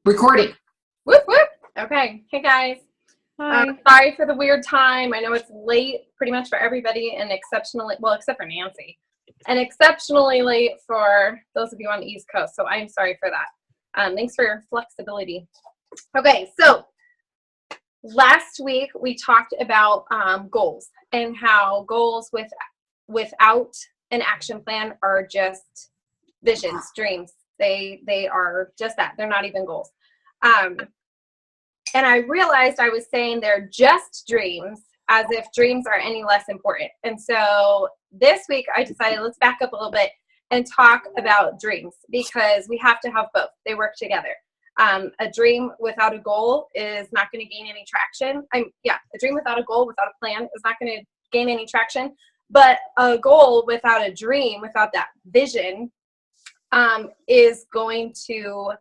Recording. Whoop, whoop. Okay. Hey, guys. Hi. Sorry for the weird time. I know it's late pretty much for everybody and exceptionally, well, except for Nancy, and exceptionally late for those of you on the East Coast. So I'm sorry for that. Thanks for your flexibility. Okay. So last week we talked about goals and how goals without an action plan are just visions, dreams. They are just that. They're not even goals. And I realized I was saying they're just dreams as if dreams are any less important. And so this week I decided let's back up a little bit and talk about dreams because we have to have both. They work together. A dream without a goal is not going to gain any traction. A dream without a goal, without a plan is not going to gain any traction. But a goal without a dream, without that vision, is going to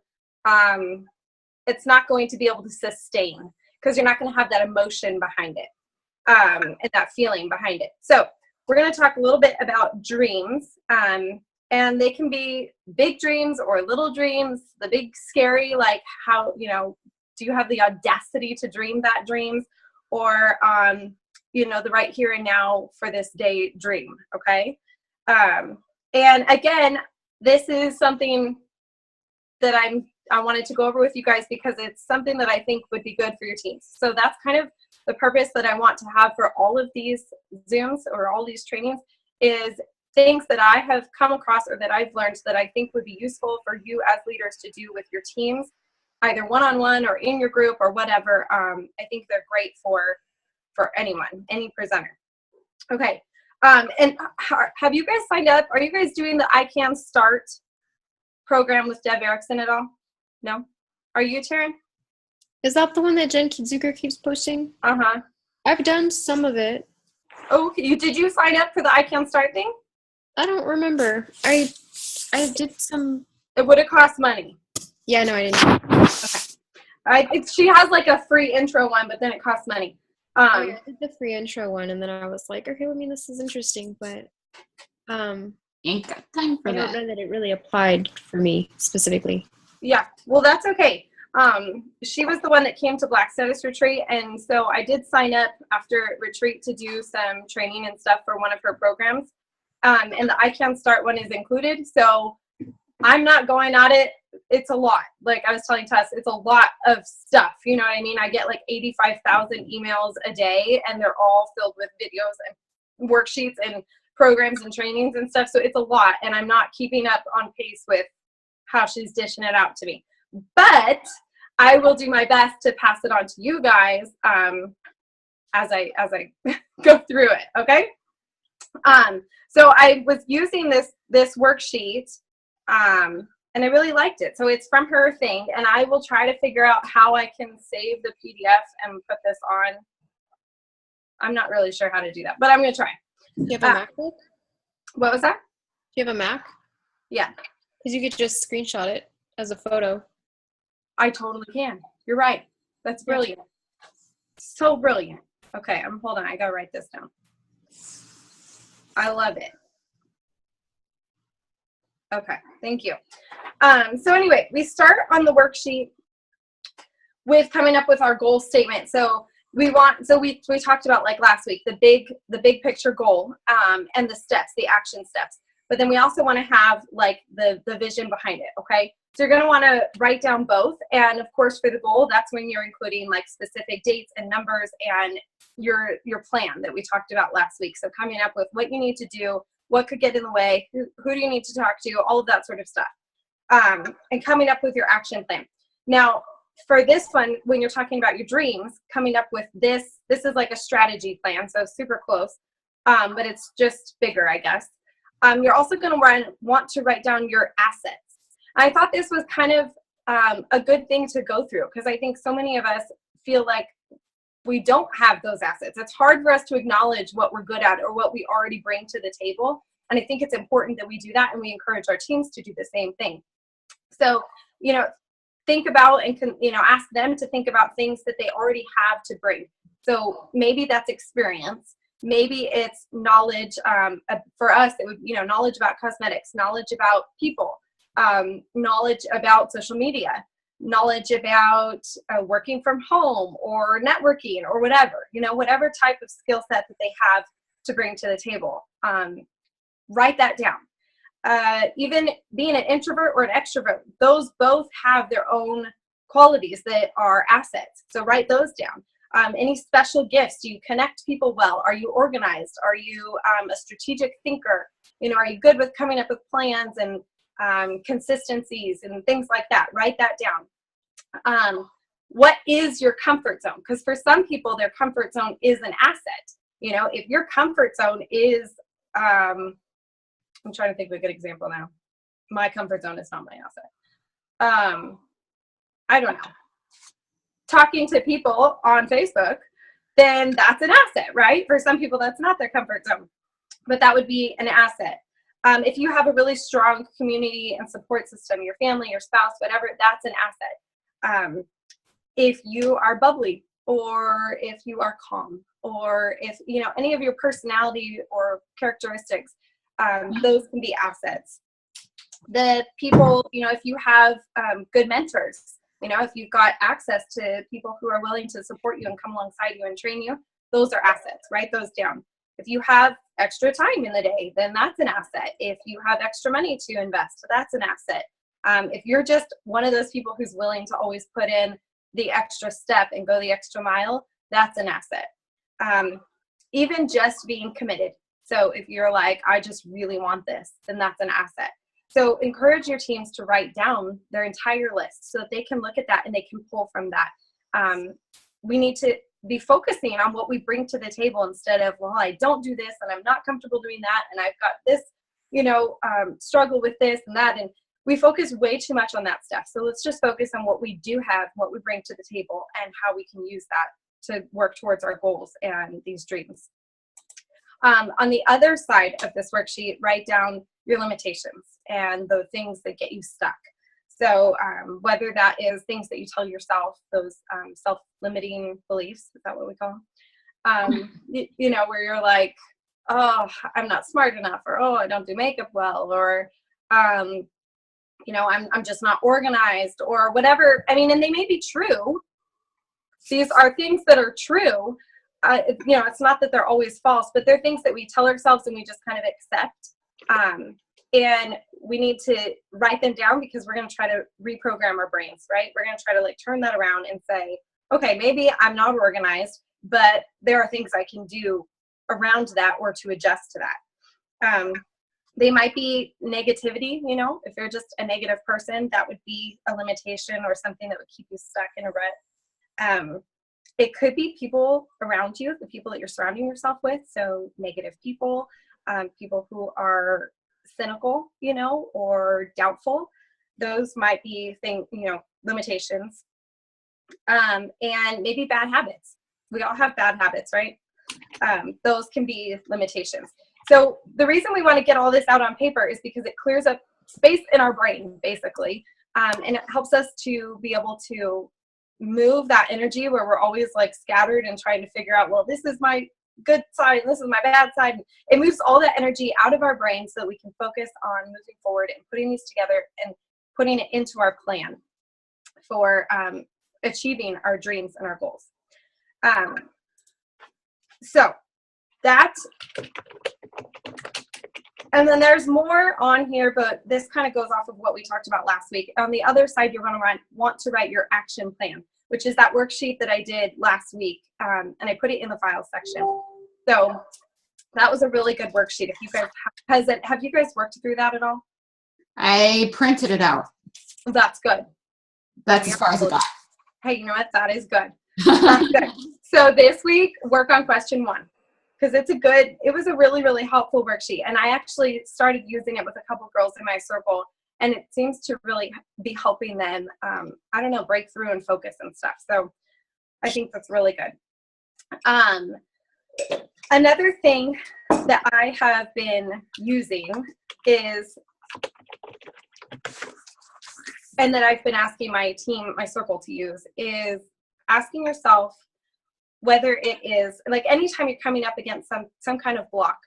it's not going to be able to sustain because you're not going to have that emotion behind it and that feeling behind it. So we're going to talk a little bit about dreams, and they can be big dreams or little dreams. The big scary, like how, do you have the audacity to dream that dreams, or the right here and now for this day dream. Okay. And again, this is something that I wanted to go over with you guys because it's something that I think would be good for your teams. So that's kind of the purpose that I want to have for all of these Zooms or all these trainings, is things that I have come across or that I've learned that I think would be useful for you as leaders to do with your teams, either one-on-one or in your group or whatever. I think they're great for anyone, any presenter. Okay. And have you guys signed up? Are you guys doing the I Can Start program with Deb Erickson at all? No? Are you, Taryn? Is that the one that Jen Zucker keeps posting? Uh-huh. I've done some of it. Oh, did you sign up for the I Can Start thing? I don't remember. I did some. It would have cost money. Yeah, no, I didn't. Okay. She has like a free intro one, but then it costs money. I did the free intro one, and then I was like, okay, this is interesting, but Ain't got time for I don't know that it really applied for me specifically. Yeah, well, that's okay. She was the one that came to Black Status Retreat, and so I did sign up after retreat to do some training and stuff for one of her programs, and the I Can Start one is included, so I'm not going at it. It's a lot. Like I was telling Tess, it's a lot of stuff. You know what I mean? I get like 85,000 emails a day, and they're all filled with videos and worksheets and programs and trainings and stuff. So it's a lot, and I'm not keeping up on pace with how she's dishing it out to me. But I will do my best to pass it on to you guys as I go through it. Okay. So I was using this worksheet. And I really liked it. So it's from her thing, and I will try to figure out how I can save the PDF and put this on. I'm not really sure how to do that, but I'm going to try. Do you have a MacBook? What was that? Do you have a Mac? Yeah. Because you could just screenshot it as a photo. I totally can. You're right. That's brilliant. So brilliant. Okay, hold on. I got to write this down. I love it. Okay, thank you. So anyway, we start on the worksheet with coming up with our goal statement. So we talked about, like last week, the big picture goal and the steps, the action steps. But then we also want to have like the vision behind it, okay? So you're going to want to write down both. And of course, for the goal, that's when you're including like specific dates and numbers and your plan that we talked about last week. So coming up with what you need to do, what could get in the way, who do you need to talk to, all of that sort of stuff. And coming up with your action plan. Now, for this one, when you're talking about your dreams, coming up with this is like a strategy plan, so super close, but it's just bigger, I guess. You're also going to want to write down your assets. I thought this was kind of a good thing to go through because I think so many of us feel like we don't have those assets. It's hard for us to acknowledge what we're good at or what we already bring to the table. And I think it's important that we do that, and we encourage our teams to do the same thing. So, think about and ask them to think about things that they already have to bring. So maybe that's experience. Maybe it's knowledge. For us, it would, knowledge about cosmetics, knowledge about people, knowledge about social media, knowledge about working from home or networking or whatever, whatever type of skill set that they have to bring to the table. Write that down. Even being an introvert or an extrovert, those both have their own qualities that are assets. So write those down. Any special gifts? Do you connect people well? Are you organized? Are you a strategic thinker? Are you good with coming up with plans and consistencies and things like that? Write that down. What is your comfort zone? Because for some people, their comfort zone is an asset. If your comfort zone is, I'm trying to think of a good example now. My comfort zone is not my asset. I don't know. Talking to people on Facebook, then that's an asset, right? For some people, that's not their comfort zone, but that would be an asset. If you have a really strong community and support system, your family, your spouse, whatever, that's an asset. If you are bubbly, or if you are calm, or if, any of your personality or characteristics, those can be assets. The people, if you have good mentors, if you've got access to people who are willing to support you and come alongside you and train you, those are assets. Write those down. If you have extra time in the day, then that's an asset. If you have extra money to invest, that's an asset. If you're just one of those people who's willing to always put in the extra step and go the extra mile, that's an asset. Even just being committed. So if you're like, I just really want this, then that's an asset. So encourage your teams to write down their entire list so that they can look at that and they can pull from that. We need to be focusing on what we bring to the table instead of, well, I don't do this and I'm not comfortable doing that and I've got this, struggle with this and that. And we focus way too much on that stuff. So let's just focus on what we do have, what we bring to the table, and how we can use that to work towards our goals and these dreams. On the other side of this worksheet, write down your limitations and the things that get you stuck. So whether that is things that you tell yourself, those self-limiting beliefs, is that what we call them? Where you're like, oh, I'm not smart enough, or oh, I don't do makeup well, or I'm just not organized, or whatever. I mean, and they may be true. These are things that are true. It's not that they're always false, but they're things that we tell ourselves and we just kind of accept. And we need to write them down because we're going to try to reprogram our brains, right? We're going to try to turn that around and say, okay, maybe I'm not organized, but there are things I can do around that or to adjust to that. They might be negativity, if you're just a negative person, that would be a limitation or something that would keep you stuck in a rut. It could be people around you, the people that you're surrounding yourself with. So negative people, people who are cynical, or doubtful. Those might be limitations. And maybe bad habits. We all have bad habits, right? Those can be limitations. So the reason we want to get all this out on paper is because it clears up space in our brain, basically. And it helps us to be able to move that energy where we're always scattered and trying to figure out, well, this is my good side and this is my bad side. It moves all that energy out of our brain so that we can focus on moving forward and putting these together and putting it into our plan for achieving our dreams and our goals. So that's, and then there's more on here, but this kind of goes off of what we talked about last week. On the other side, you're going to want to write your action plan, which is that worksheet that I did last week, and I put it in the files section. So that was a really good worksheet. If you guys have you guys worked through that at all? I printed it out. That's good. That's as far as I got. Hey, you know what? That is good. That's good. So this week, work on question 1. Because it was a really, really helpful worksheet. And I actually started using it with a couple girls in my circle, and it seems to really be helping them, break through and focus and stuff. So I think that's really good. Another thing that I have been using is, and that I've been asking my team, my circle to use, is asking yourself, whether it is like anytime you're coming up against some kind of block.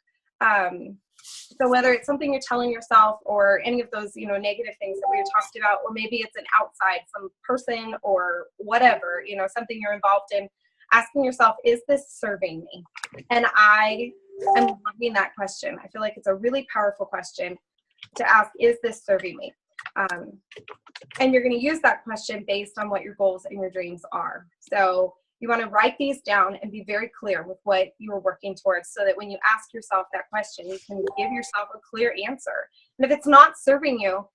So whether it's something you're telling yourself or any of those, negative things that we talked about, or maybe it's an outside, some person or whatever, something you're involved in, asking yourself, is this serving me? And I am loving that question. I feel like it's a really powerful question to ask, is this serving me? And you're going to use that question based on what your goals and your dreams are. So you want to write these down and be very clear with what you are working towards, so that when you ask yourself that question, you can give yourself a clear answer. And if it's not serving you,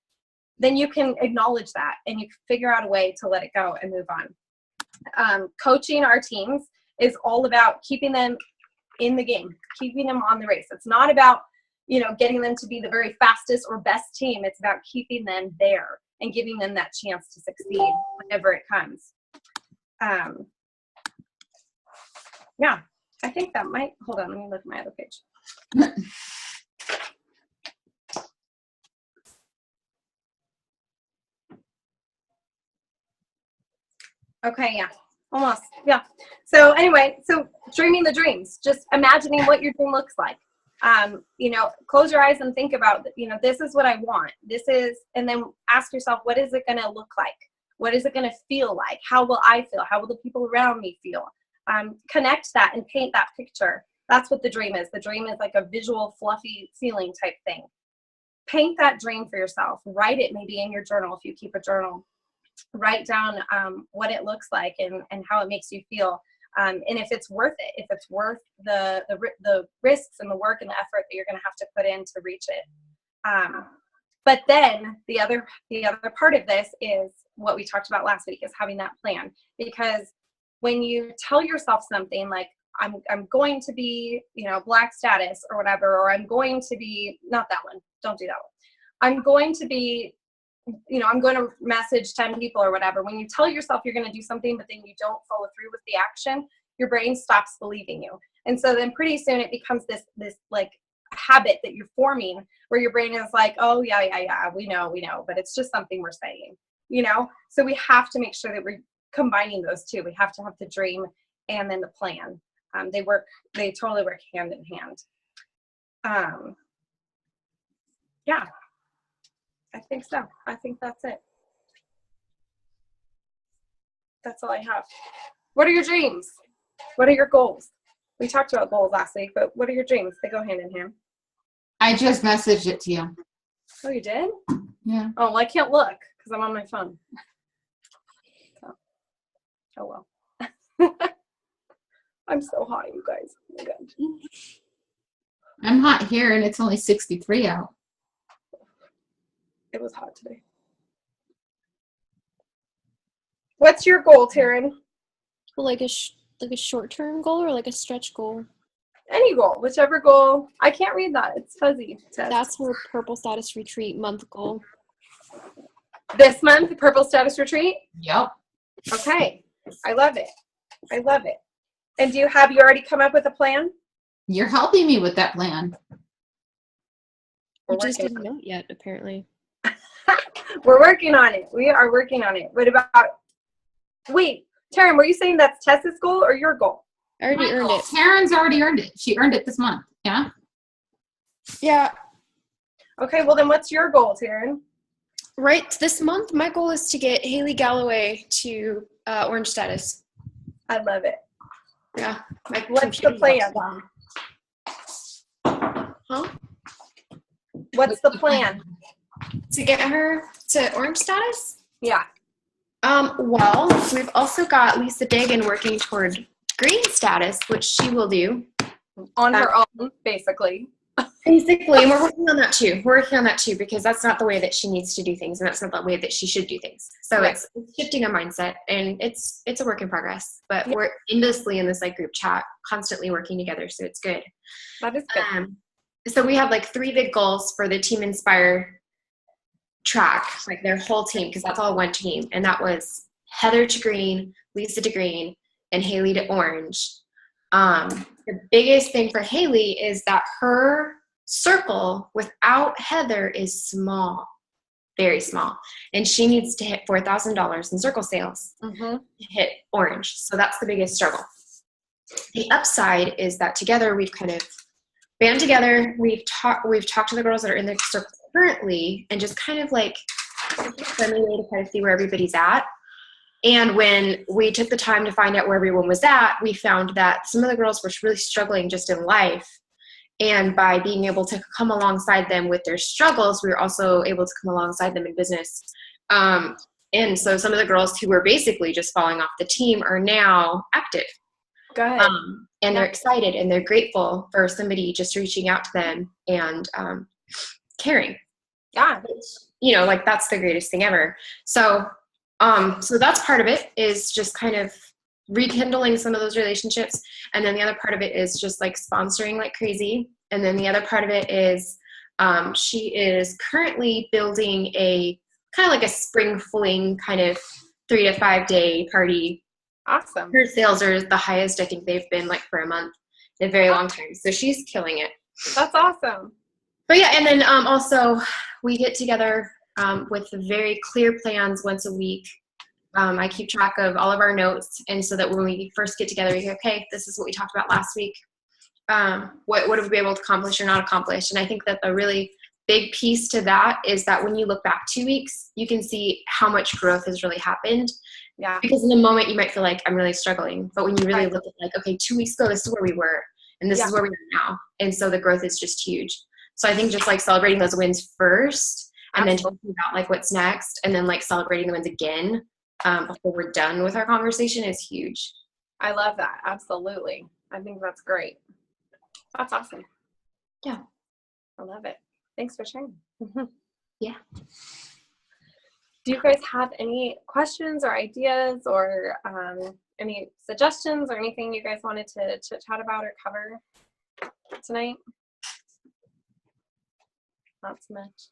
then you can acknowledge that and you can figure out a way to let it go and move on. Coaching our teams is all about keeping them in the game, keeping them on the race. It's not about, getting them to be the very fastest or best team. It's about keeping them there and giving them that chance to succeed whenever it comes. Yeah, I think that might, hold on, let me look at my other page. Okay, yeah, almost, yeah. So anyway, so dreaming the dreams, just imagining what your dream looks like. Close your eyes and think about, this is what I want. And then ask yourself, what is it going to look like? What is it going to feel like? How will I feel? How will the people around me feel? Connect that and paint that picture. That's what the dream is. The dream is like a visual, fluffy ceiling type thing. Paint that dream for yourself. Write it maybe in your journal if you keep a journal. Write down what it looks like and how it makes you feel. And if it's worth it, if it's worth the risks and the work and the effort that you're going to have to put in to reach it. But then the other part of this is what we talked about last week, is having that plan. Because when you tell yourself something like, I'm going to be, black status or whatever, or I'm going to be, not that one, don't do that one. I'm going to be, I'm going to message 10 people or whatever. When you tell yourself you're going to do something, but then you don't follow through with the action, your brain stops believing you. And so then pretty soon it becomes this like habit that you're forming, where your brain is like, oh yeah, we know, but it's just something we're saying, So we have to make sure that we're combining those two. We have to have the dream and then the plan. They totally work hand in hand. Yeah, I think so. I think that's it. That's all I have. What are your dreams? What are your goals? We talked about goals last week, but what are your dreams? They go hand in hand. I just messaged it to you. Oh, you did? Yeah. Oh, well, I can't look because I'm on my phone. Oh, well. I'm so hot, you guys. Oh my God. I'm hot here and it's only 63 out. It was hot today. What's your goal, Taryn? Well, like a short-term goal or like a stretch goal? Any goal, whichever goal. I can't read that. It's fuzzy. That's her Purple Status Retreat month goal. This month, the Purple Status Retreat? Yep. Okay. I love it. I love it. And do you already come up with a plan? You're helping me with that plan. You just didn't know it yet, apparently. We're working on it. We are working on it. What about, wait, Taryn, were you saying that's Tessa's goal or your goal? I already earned it. Taryn's already earned it. She earned it this month. Yeah? Yeah. Okay, well then what's your goal, Taryn? Right this month, my goal is to get Haley Galloway to orange status. I love it. Yeah. What's the plan? Huh? What's the plan? To get her to orange status? Yeah. Well, we've also got Lisa Dagan working toward green status, which she will do. On her own, basically. Basically, and we're working on that too. We're working on that too, because that's not the way that she needs to do things, and that's not the way that she should do things. So Right. It's shifting a mindset, and it's a work in progress. But we're endlessly in this like group chat, constantly working together, so it's good. That is good. So we have like 3 big goals for the Team Inspire track, like their whole team, because that's all one team, and that was Heather to green, Lisa to green, and Haley to orange. The biggest thing for Haley is that her circle without Heather is small, very small, and she needs to hit $4,000 in circle sales to hit orange. So that's the biggest struggle. The upside is that together we've kind of band together. We've talked to the girls that are in the circle currently and just kind of like a friendly way to kind of see where everybody's at. And when we took the time to find out where everyone was at, we found that some of the girls were really struggling just in life. And by being able to come alongside them with their struggles, we were also able to come alongside them in business. And so some of the girls who were basically just falling off the team are now active. Good. And they're excited and they're grateful for somebody just reaching out to them and caring. Yeah. Which, like that's the greatest thing ever. So that's part of it, is just kind of rekindling some of those relationships. And then the other part of it is just like sponsoring like crazy. And then the other part of it is she is currently building a kind of like a spring fling kind of 3 to 5 day party. Awesome. Her sales are the highest I think they've been like for a month in a very long time. So she's killing it. That's awesome. But yeah, and then also we get together with very clear plans once a week. I keep track of all of our notes, and so that when we first get together, we go, okay, this is what we talked about last week. What have we been able to accomplish or not accomplish? And I think that the really big piece to that is that when you look back 2 weeks, you can see how much growth has really happened. Yeah. Because in the moment you might feel like I'm really struggling, but when you really look at like, okay, 2 weeks ago, this is where we were, and this is where we are now. And so the growth is just huge. So I think just like celebrating those wins first, and then talking about like what's next, and then like celebrating the wins again before we're done with our conversation is huge. I love that. Absolutely. I think that's great. That's awesome. Yeah. I love it. Thanks for sharing. Yeah. Do you guys have any questions or ideas or any suggestions or anything you guys wanted to chat about or cover tonight? Not so much.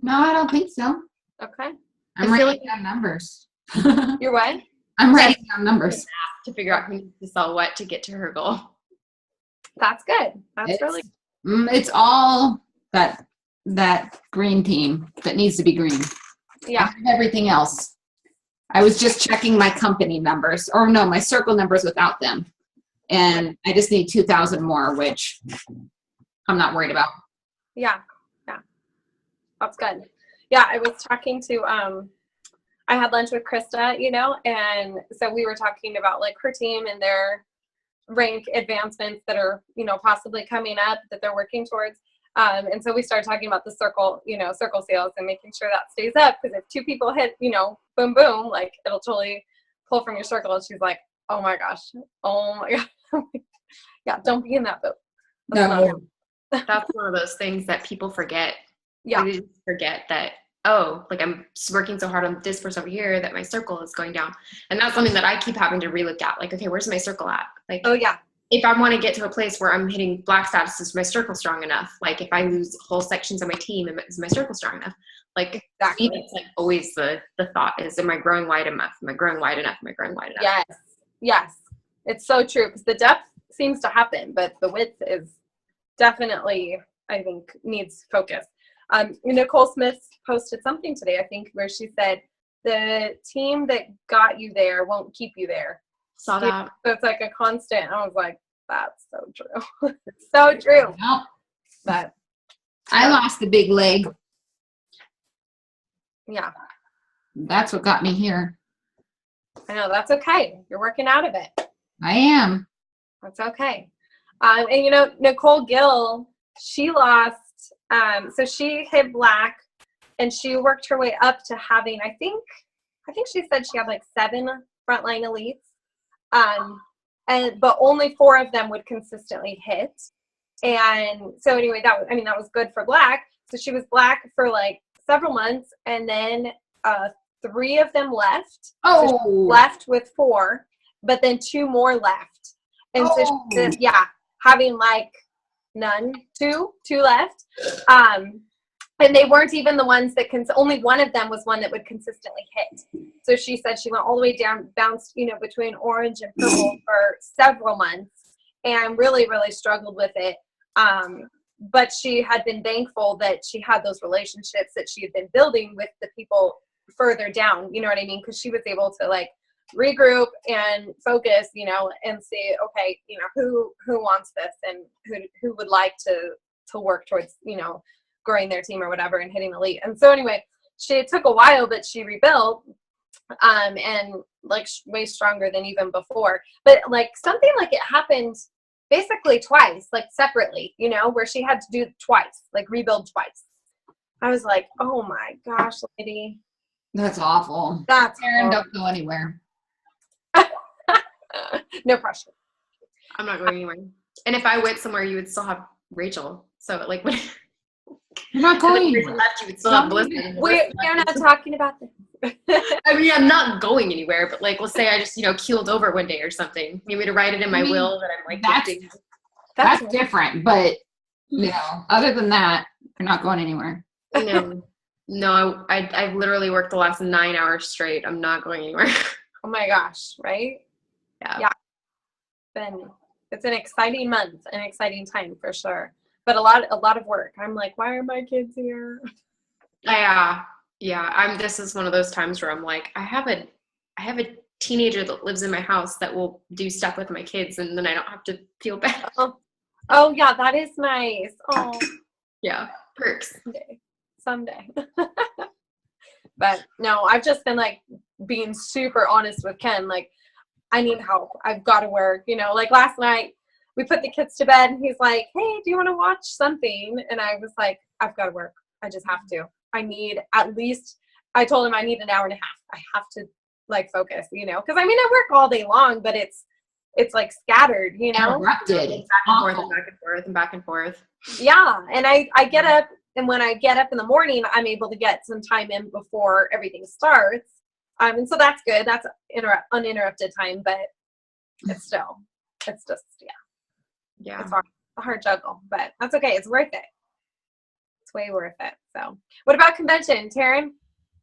No, I don't think so. Okay. I'm writing down numbers. You're what? I'm writing down numbers to figure out who needs to sell what to get to her goal. That's good. That's really it's all that green team that needs to be green. Yeah. Everything else. I was just checking my company numbers, or no, my circle numbers without them. And I just need 2,000 more, which I'm not worried about. Yeah. Yeah. That's good. Yeah. I was talking to, I had lunch with Krista, and so we were talking about like her team and their rank advancements that are, possibly coming up that they're working towards. And so we started talking about the circle sales and making sure that stays up, because if 2 people hit, boom, boom, like it'll totally pull from your circle. And she's like, oh my gosh. Yeah. Don't be in that boat. No. That's one of those things that people forget. Yeah. They just forget that, oh, like I'm working so hard on this person over here that my circle is going down. And that's something that I keep having to relook at. Like, okay, where's my circle at? Like, oh yeah. If I want to get to a place where I'm hitting black status, is my circle strong enough? Like if I lose whole sections of my team, is my circle strong enough? Like exactly. It's like always the thought is, am I growing wide enough? Am I growing wide enough? Am I growing wide enough? Yes. Yes. It's so true, because the depth seems to happen, but the width is definitely, I think, needs focus. Nicole Smith posted something today, I think, where she said, the team that got you there won't keep you there. Saw that. So it's like a constant. I was like, that's so true. So true. Nope. But I lost the big leg. yeah. That's what got me here. I know, that's okay. You're working out of it. I am. That's okay. And Nicole Gill, she lost, so she hit black and she worked her way up to having, I think she said she had like 7 frontline elites. But only 4 of them would consistently hit. And so anyway, that was good for black. So she was black for like several months, and then 3 of them left. Oh. So she left with 4, but then 2 more left. And so she said, having like none, 2 left. And they weren't even the ones that only one of them was one that would consistently hit. So she said she went all the way down, bounced, between orange and purple for several months, and really, really struggled with it. But she had been thankful that she had those relationships that she had been building with the people further down, you know what I mean? Because she was able to like regroup and focus, you know, and see, okay, you know, who wants this and who would like to work towards, you know, growing their team or whatever and hitting the elite. And so anyway, it took a while, but she rebuilt, and like way stronger than even before. But like something like it happened basically twice, like separately, you know, where she had to do twice, like rebuild twice. I was like, oh my gosh, lady. That's awful. That's Karen, don't go anywhere. No pressure. I'm not going anywhere. And if I went somewhere, you would still have Rachel. So like when You're not going Rachel anywhere. left, you would still have Melissa. We're not talking about this. I mean, I'm not going anywhere, but like, let's say I just, you know, keeled over one day or something. You want me to write it in my will that I'm like, gifting? That's different, but you know, other than that, you're not going anywhere. No, I've literally worked the last 9 hours straight. I'm not going anywhere. Oh my gosh, right? Yeah. It's an exciting month, an exciting time for sure. But a lot of work. I'm like, why are my kids here? Yeah. This is one of those times where I'm like, I have a teenager that lives in my house that will do stuff with my kids, and then I don't have to feel bad. Oh yeah, that is nice. Oh yeah, perks. Someday. But no, I've just been like being super honest with Ken. Like, I need help. I've got to work. You know, like last night we put the kids to bed and he's like, hey, do you want to watch something? And I was like, I've got to work. I just have to. I need at least, I told him I need an hour and a half. I have to like focus, you know, because I mean, I work all day long, but it's like scattered, you know? Interrupted. Back and forth. Yeah. And I get up, and when I get up in the morning, I'm able to get some time in before everything starts. And so that's good. That's uninterrupted time, but it's just, Yeah. It's a hard juggle, but that's okay. It's worth it. It's way worth it. So what about convention, Taryn?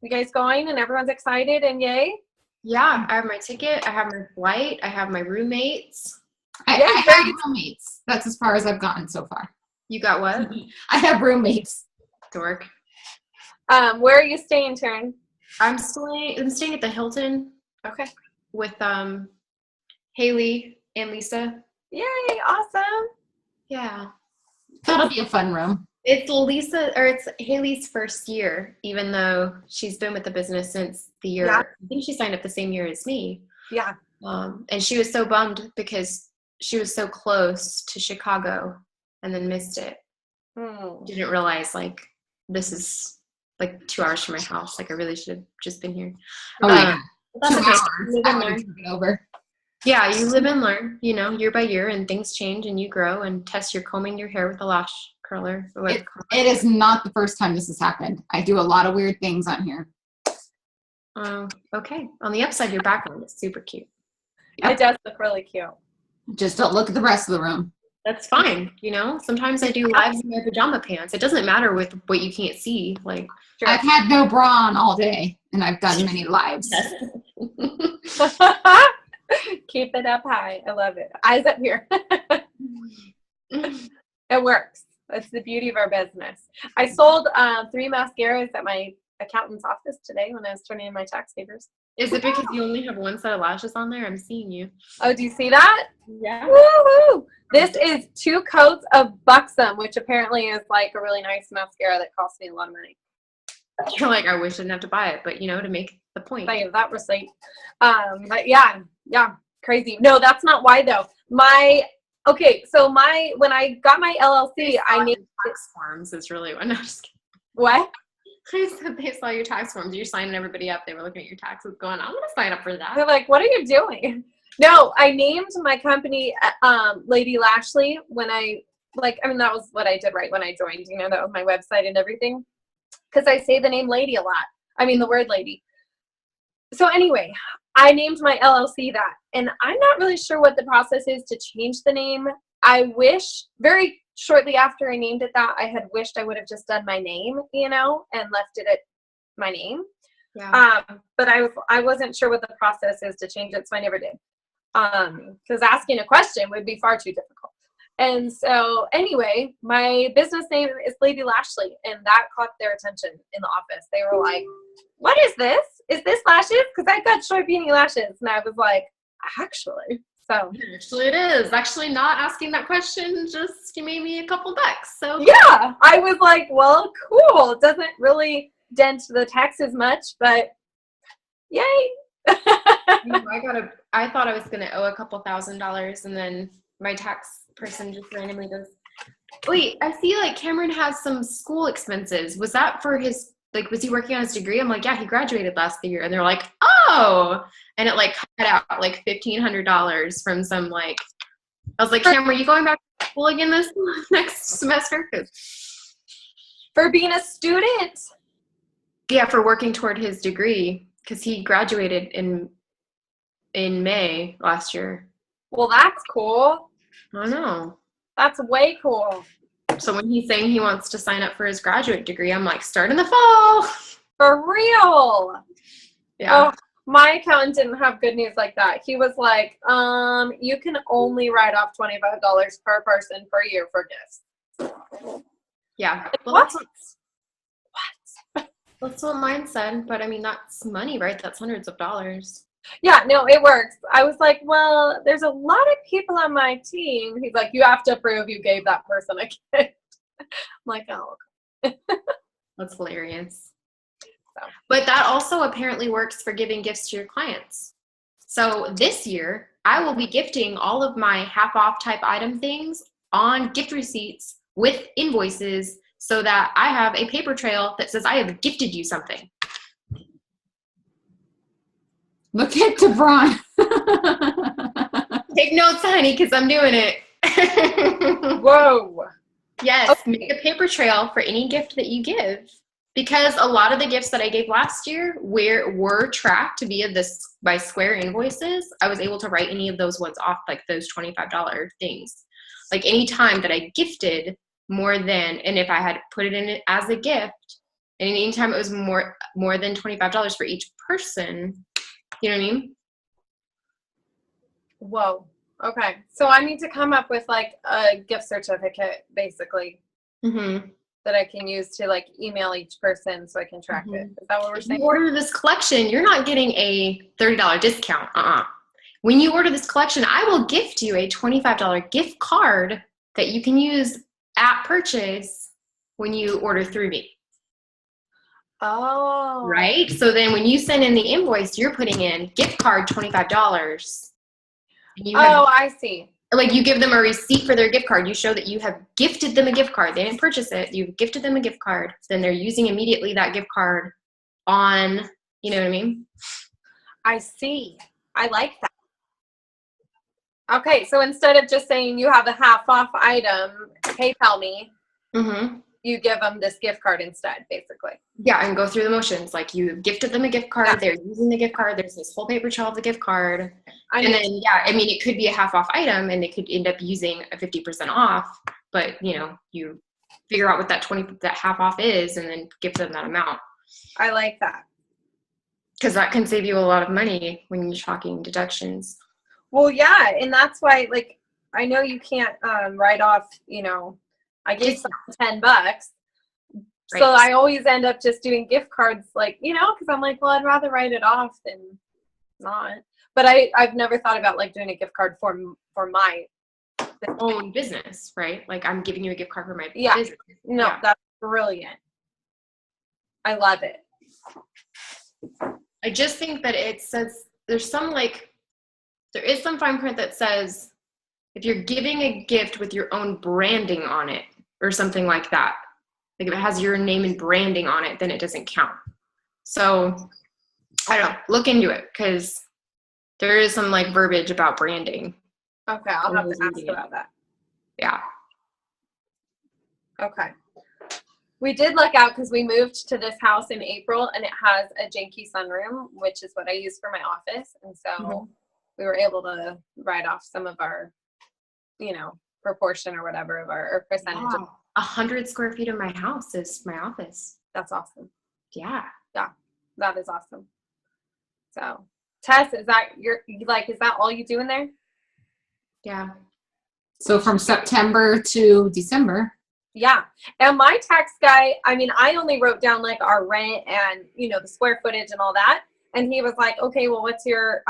You guys going and everyone's excited and yay? Yeah, I have my ticket. I have my flight. I have my roommates. I have roommates. That's as far as I've gotten so far. You got what? I have roommates. Dork. Where are you staying, Taryn? I'm staying at the Hilton. Okay. With Haley and Lisa. Yay! Awesome. Yeah. That'll be a fun room. It's Haley's first year, even though she's been with the business since the year. Yeah. I think she signed up the same year as me. Yeah. And she was so bummed because she was so close to Chicago and then missed it. Didn't realize like this is like 2 hours from my house. Like I really should have just been here. Oh yeah. That's 2 okay. hours. I would have taken over. Yeah, you live and learn, you know, year by year, and things change and you grow. And Tess, you're combing your hair with a lash curler. It is not the first time this has happened. I do a lot of weird things on here. Okay. On the upside, your background is super cute. Yep. It does look really cute. Just don't look at the rest of the room. That's fine. You know, sometimes I do lives in my pajama pants. It doesn't matter with what you can't see. Like, sure. I've had no bra on all day, and I've done many lives. Keep it up high. I love it. Eyes up here. It works. That's the beauty of our business. I sold 3 mascaras at my accountant's office today when I was turning in my tax papers. Is it because you only have one set of lashes on there? I'm seeing you. Oh, do you see that? Yeah. Woohoo! This is 2 coats of Buxom, which apparently is like a really nice mascara that cost me a lot of money. You're like, I wish I didn't have to buy it, but you know, to make the point. I have that receipt. But yeah, crazy. No, that's not why though. When I got my LLC, I needed tax forms is really what. No, just kidding. What? I said they saw your tax forms. You're signing everybody up. They were looking at your taxes going, I'm going to sign up for that. They're like, what are you doing? No, I named my company Lady Lashley that was what I did right when I joined. You know, that was my website and everything. Because I say the name lady a lot. I mean, the word lady. So anyway, I named my LLC that. And I'm not really sure what the process is to change the name. I wish very shortly after I named it that, I had wished I would have just done my name, you know, and left it at my name. Yeah. But I wasn't sure what the process is to change it, so I never did. Because asking a question would be far too difficult. And so anyway, my business name is Lady Lashley, and that caught their attention in the office. They were like, what is this? Is this lashes? Because I got short beanie lashes. And I was like, actually. So Actually, it is. Actually, not asking that question, just you made me a couple bucks. So yeah, I was like, well, cool. It doesn't really dent the taxes much, but yay. I thought I was gonna owe a couple $1,000, and then my tax person just randomly goes, wait, I see like Cameron has some school expenses. Was that for his, like, was he working on his degree? I'm like, yeah, he graduated last year. And they're like, oh, and it like cut out like $1,500 from some, like, I was like, Cameron, are you going back to school again this next semester? For being a student. Yeah, for working toward his degree, because he graduated in May last year. Well, that's cool. I know. That's way cool. So when he's saying he wants to sign up for his graduate degree, I'm like, start in the fall. For real. Yeah. Oh, my accountant didn't have good news like that. He was like, you can only write off $25 per person per year for gifts. Yeah. Well, What? that's what mine said. But I mean, that's money, right? That's hundreds of dollars. Yeah, no, it works. I was like, well, there's a lot of people on my team. He's like, you have to prove you gave that person a gift. I'm like, oh. That's hilarious. So. But that also apparently works for giving gifts to your clients. So this year, I will be gifting all of my half-off type item things on gift receipts with invoices so that I have a paper trail that says I have gifted you something. Look at DeBron. Take notes, honey, because I'm doing it. Whoa. Yes, Okay. make a paper trail for any gift that you give. Because a lot of the gifts that I gave last year were tracked via by Square invoices. I was able to write any of those ones off, like those $25 things. Like any time that I gifted more than, and if I had put it in it as a gift, and anytime it was more than $25 for each person, you know what I mean? Whoa. Okay. So I need to come up with like a gift certificate, basically, that I can use to like email each person so I can track it. Is that what we're saying? If you order this collection, you're not getting a $30 discount. When you order this collection, I will gift you a $25 gift card that you can use at purchase when you order through me. Oh. Right? So then when you send in the invoice, you're putting in gift card $25. I see. Like you give them a receipt for their gift card. You show that you have gifted them a gift card. They didn't purchase it. You've gifted them a gift card. Then they're using immediately that gift card on, you know what I mean? I see. I like that. Okay, so instead of just saying you have a half off item, PayPal me, you give them this gift card instead, basically. Yeah, and go through the motions. Like you gifted them a gift card. Yeah. They're using the gift card. There's this whole paper trail of the gift card. It could be a half off item and they could end up using a 50% off, but you figure out what that half off is and then give them that amount. I like that. Because that can save you a lot of money when you're talking deductions. Well, yeah, and that's why, like, I know you can't write off, I gave someone $10. Right. So I always end up just doing gift cards, like, because I'm like, well, I'd rather write it off than not. But I've never thought about, like, doing a gift card for my own business, right? Like, I'm giving you a gift card for my business. No, that's brilliant. I love it. I just think that it says there is some fine print that says if you're giving a gift with your own branding on it or something like that, like if it has your name and branding on it, then it doesn't count. So I don't know, look into it because there is some like verbiage about branding. Okay, I'll have to ask about that. Yeah. Okay. We did look out because we moved to this house in April and it has a janky sunroom, which is what I use for my office. And so we were able to write off some of our, proportion or whatever of our percentage. Wow. 100 square feet of my house is my office. That's awesome. Yeah. Yeah. That is awesome. So Tess, is that all you do in there? Yeah. So from September to December. Yeah. And my tax guy, I mean, I only wrote down like our rent and, you know, the square footage and all that. And he was like, okay, well, what's your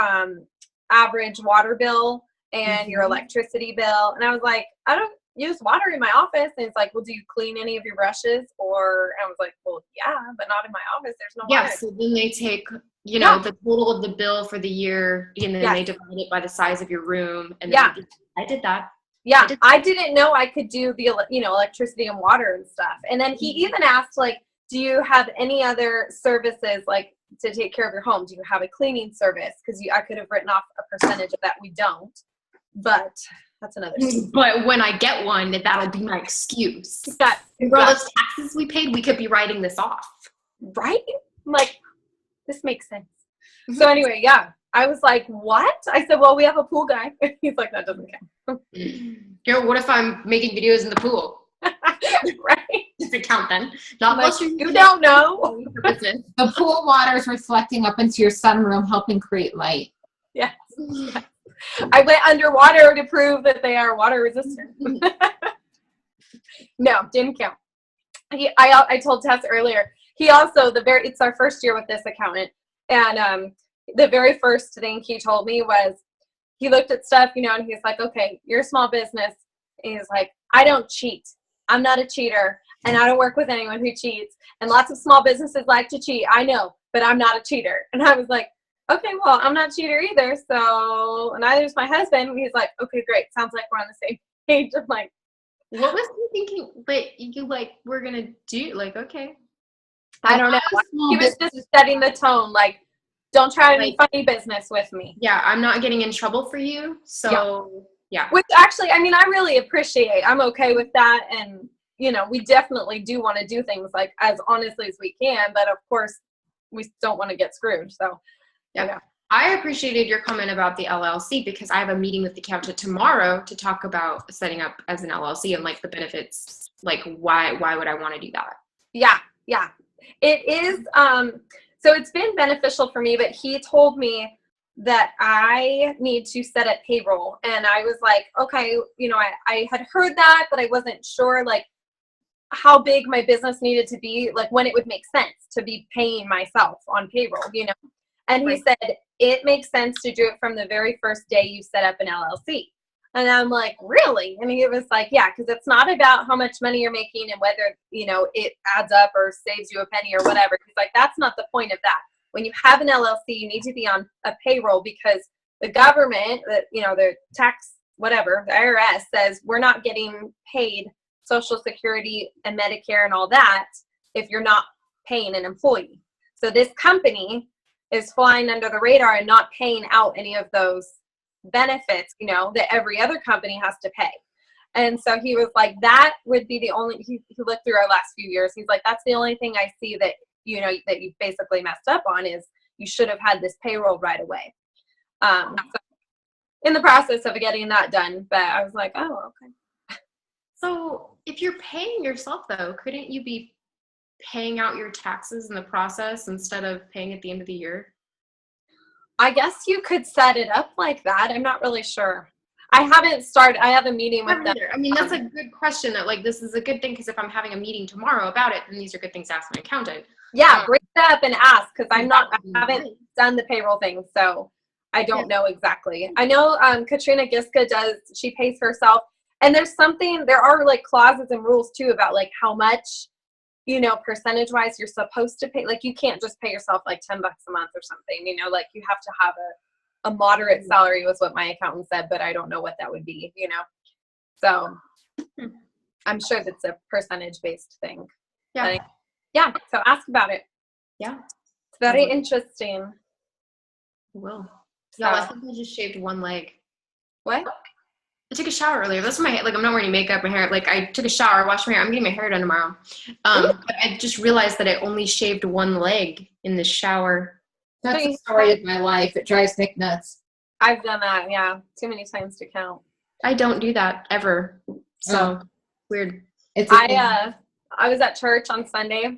average water bill and your electricity bill? And I was like, I don't use water in my office. And it's like, well, do you clean any of your brushes? Or I was like, well, yeah, but not in my office. There's no water. Yeah, so then they take, you know, the total of the bill for the year, and then they divide it by the size of your room. And then I did that. Yeah, I didn't know I could do the, you know, electricity and water and stuff. And then he even asked, like, do you have any other services, like, to take care of your home? Do you have a cleaning service? Because I could have written off a percentage of that. We don't. But that's another story. But when I get one, that'll be my excuse. Yeah, for all those taxes we paid, we could be writing this off. Right? I'm like, this makes sense. So anyway, yeah. I was like, what? I said, well, we have a pool guy. He's like, that doesn't count. Yo, what if I'm making videos in the pool? Right? Does it count then? Not like, you don't know. The pool water is reflecting up into your sunroom, helping create light. Yes. I went underwater to prove that they are water resistant. No, didn't count. I told Tess earlier, he also, it's our first year with this accountant. And the very first thing he told me was, he looked at stuff, you know, and he's like, okay, you're a small business. And he's like, I don't cheat. I'm not a cheater. And I don't work with anyone who cheats. And lots of small businesses like to cheat. I know, but I'm not a cheater. And I was like, okay, well, I'm not a cheater either. So neither is my husband. And he's like, okay, great. Sounds like we're on the same page. I'm like, what was he thinking? But you like, we're going to do, like, okay. I don't know. He was just setting the tone, like, don't try any funny business with me. Yeah, I'm not getting in trouble for you. So, yeah. Which actually, I mean, I really appreciate. I'm okay with that. And, you know, we definitely do want to do things like as honestly as we can. But, of course, we don't want to get screwed. So, yeah. You know. I appreciated your comment about the LLC because I have a meeting with the accountant tomorrow to talk about setting up as an LLC and, like, the benefits. Like, why would I want to do that? Yeah, yeah. It is, so it's been beneficial for me, but he told me that I need to set up payroll. And I was like, okay, you know, I had heard that, but I wasn't sure, like, how big my business needed to be, like, when it would make sense to be paying myself on payroll, you know? And he said, it makes sense to do it from the very first day you set up an LLC. And I'm like, really? And he was like, yeah, because it's not about how much money you're making and whether, you know, it adds up or saves you a penny or whatever. He's like, that's not the point of that. When you have an LLC, you need to be on a payroll because the government, you know, the tax, whatever, the IRS says we're not getting paid Social Security and Medicare and all that if you're not paying an employee. So this company is flying under the radar and not paying out any of those benefits, you know, that every other company has to pay. And so he was like, that would be the only, he looked through our last few years. He's like, that's the only thing I see that, you know, that you basically messed up on is you should have had this payroll right away. So in the process of getting that done, but I was like, oh, okay. So if you're paying yourself though, couldn't you be paying out your taxes in the process instead of paying at the end of the year? I guess you could set it up like that. I'm not really sure. I haven't started. I have a meeting with them. I mean, that's a good question that, like, this is a good thing because if I'm having a meeting tomorrow about it, then these are good things to ask my accountant. Yeah, bring it up and ask because I haven't done the payroll thing, so I don't know exactly. I know Katrina Giska does, she pays herself. And there are like clauses and rules too about like how much, you know, percentage wise you're supposed to pay. Like you can't just pay yourself like $10 a month or something, you know, like you have to have a moderate salary was what my accountant said, but I don't know what that would be, you know? So I'm sure that's a percentage based thing. Yeah. But, yeah. So ask about it. Yeah. It's very interesting. Will. So, Yeah, I think I just shaved one leg. What? I took a shower earlier. That's my, like, I'm not wearing any makeup, my hair, like, I took a shower, washed my hair. I'm getting my hair done tomorrow. But I just realized that I only shaved one leg in the shower. That's the story of my life. It drives Nick nuts. I've done that, yeah. Too many times to count. I don't do that ever. So, weird. I was at church on Sunday,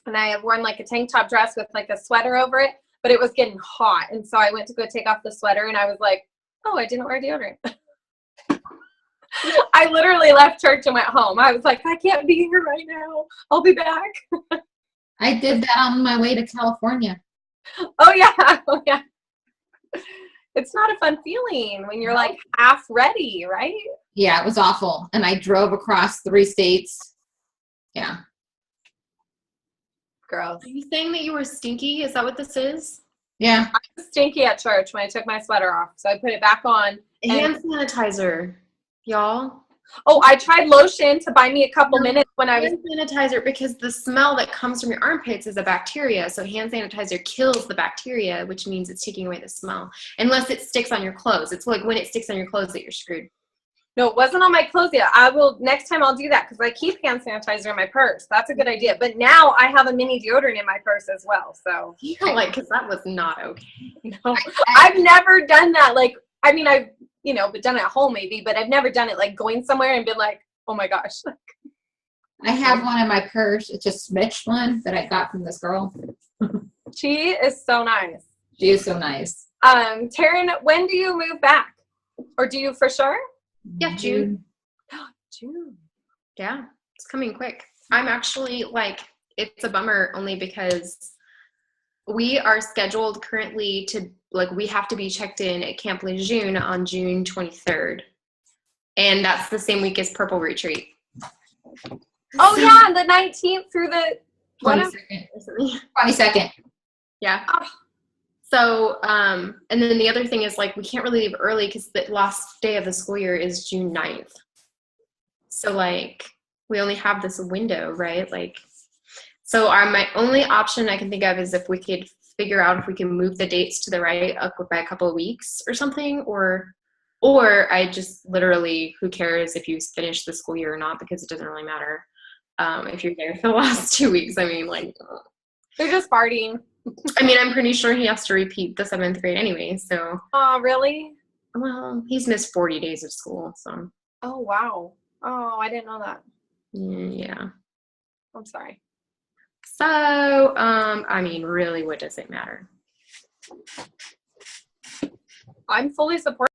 and I had worn, like, a tank top dress with, like, a sweater over it, but it was getting hot. And so I went to go take off the sweater, and I was like, oh, I didn't wear deodorant. I literally left church and went home. I was like, I can't be here right now. I'll be back. I did that on my way to California. Oh yeah. Oh yeah. It's not a fun feeling when you're like half ready, right? Yeah, it was awful. And I drove across 3 states. Yeah. Gross. Are you saying that you were stinky? Is that what this is? Yeah. I was stinky at church when I took my sweater off. So I put it back on. Hand sanitizer, y'all. Oh, I tried lotion to buy me a couple minutes when I was. Hand sanitizer, because the smell that comes from your armpits is a bacteria. So hand sanitizer kills the bacteria, which means it's taking away the smell. Unless it sticks on your clothes. It's like when it sticks on your clothes that you're screwed. No, it wasn't on my clothes yet. Next time I'll do that because I keep hand sanitizer in my purse. That's a good idea. But now I have a mini deodorant in my purse as well. So Yeah, like, because that was not okay. no, I've never done that. Like, I mean, I've, but done it at home maybe, but I've never done it like going somewhere and been like, oh my gosh. I have one in my purse. It's a smidged one that I got from this girl. She is so nice. She is so nice. Taryn, when do you move back? Or do you for sure? Yeah, June. June. Yeah, it's coming quick. I'm actually it's a bummer only because we are scheduled currently to, we have to be checked in at Camp Lejeune on June 23rd. And that's the same week as Purple Retreat. Oh, yeah, the 19th through the 22nd. 22nd. Yeah. So, and then the other thing is, we can't really leave early because the last day of the school year is June 9th. So, we only have this window, right? So my only option I can think of is if we could figure out if we can move the dates to the right up by a couple of weeks or something, or I just literally, who cares if you finish the school year or not, because it doesn't really matter if you're there for the last 2 weeks. I mean, they're just partying. I mean, I'm pretty sure he has to repeat the 7th grade anyway, so. Oh, really? Well, he's missed 40 days of school, so. Oh, wow. Oh, I didn't know that. Yeah. I'm sorry. So, I mean, really, what does it matter? I'm fully supportive.